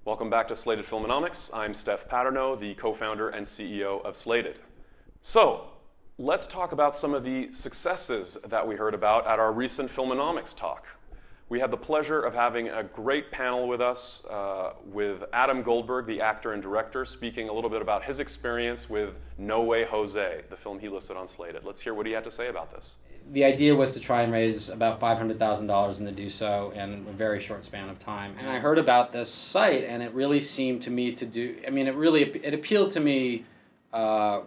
Welcome back to Slated Filmonomics. I'm Stephan Paternot, the co-founder and CEO of Slated. So, let's talk about some of the successes that we heard about at our recent Filmonomics talk. We had the pleasure of having a great panel with us with Adam Goldberg, the actor and director, speaking a little bit about his experience with No Way Jose, the film he listed on Slated. Let's hear what he had to say about this. The idea was to try and raise about $500,000 and to do so in a very short span of time. And I heard about this site, and it really seemed to me to do, I mean, it appealed to me it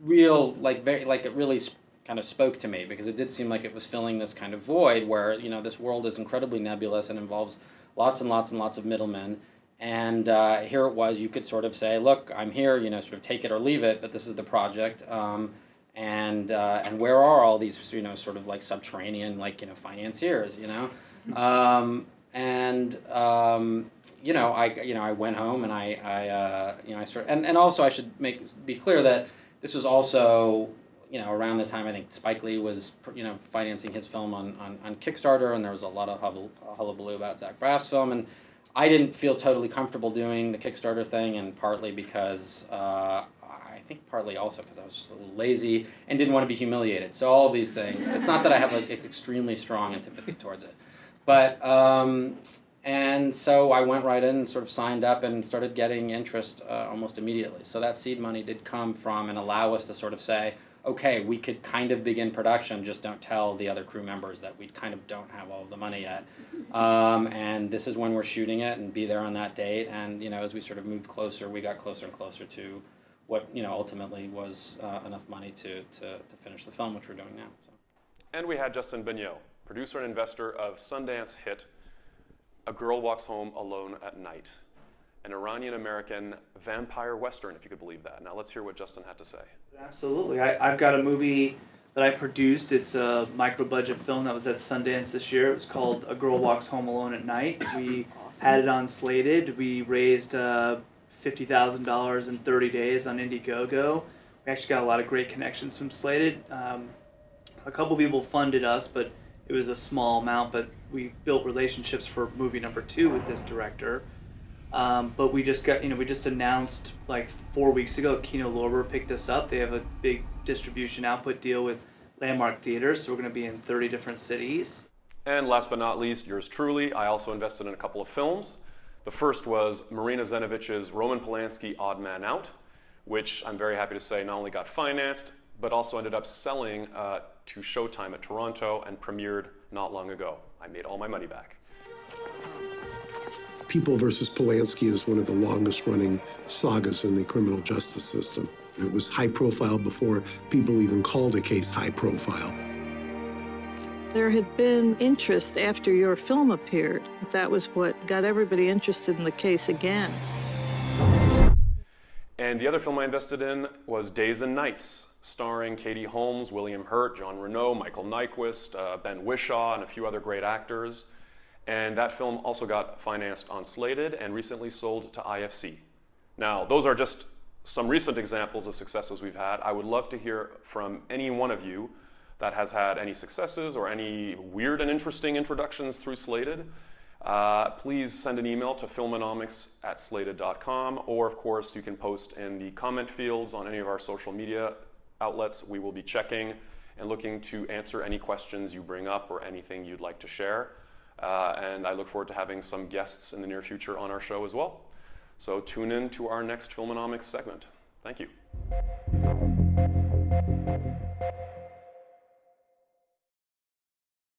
really kind of spoke to me, because it did seem like it was filling this kind of void where, you know, this world is incredibly nebulous and involves lots and lots and lots of middlemen. And here it was, you could sort of say, look, I'm here, you know, sort of take it or leave it, but this is the project. And where are all these, you know, sort of like subterranean, like, you know, financiers, you know? You know, I went home and and also I should be clear that this was also, you know, around the time I think Spike Lee was, you know, financing his film on Kickstarter, and there was a lot of hullabaloo about Zach Braff's film, and I didn't feel totally comfortable doing the Kickstarter thing, and partly because I think partly also because I was just a little lazy and didn't want to be humiliated. So all of these things. It's not that I have like extremely strong antipathy towards it, but and so I went right in and sort of signed up and started getting interest almost immediately. So that seed money did come from and allow us to sort of say, okay, we could kind of begin production, just don't tell the other crew members that we kind of don't have all of the money yet. And this is when we're shooting it, and be there on that date. And, you know, as we sort of moved closer, we got closer and closer to what, you know, ultimately was enough money to finish the film, which we're doing now. So. And we had Justin Begnaud, producer and investor of Sundance hit A Girl Walks Home Alone at Night, an Iranian-American vampire western, if you could believe that. Now let's hear what Justin had to say. Absolutely. I've got a movie that I produced. It's a micro-budget film that was at Sundance this year. It was called A Girl Walks Home Alone at Night. We had it on Slated. We raised $50,000 in 30 days on Indiegogo. We actually got a lot of great connections from Slated. A couple people funded us, but it was a small amount. But we built relationships for movie number 2 with this director. But we just got, we just announced like 4 weeks ago, Kino Lorber picked us up. They have a big distribution output deal with Landmark Theaters, so we're going to be in 30 different cities. And last but not least, yours truly, I also invested in a couple of films. The first was Marina Zenovich's Roman Polanski Odd Man Out, which I'm very happy to say not only got financed, but also ended up selling to Showtime at Toronto and premiered not long ago. I made all my money back. People versus Polanski is one of the longest-running sagas in the criminal justice system. It was high-profile before people even called a case high-profile. There had been interest after your film appeared. That was what got everybody interested in the case again. And the other film I invested in was Days and Nights, starring Katie Holmes, William Hurt, John Renaud, Michael Nyquist, Ben Whishaw, and a few other great actors. And that film also got financed on Slated and recently sold to IFC. Now, those are just some recent examples of successes we've had. I would love to hear from any one of you that has had any successes or any weird and interesting introductions through Slated. Please send an email to filmonomics@slated.com, or of course you can post in the comment fields on any of our social media outlets. We will be checking and looking to answer any questions you bring up or anything you'd like to share. And I look forward to having some guests in the near future on our show as well. So tune in to our next Filmonomics segment. Thank you.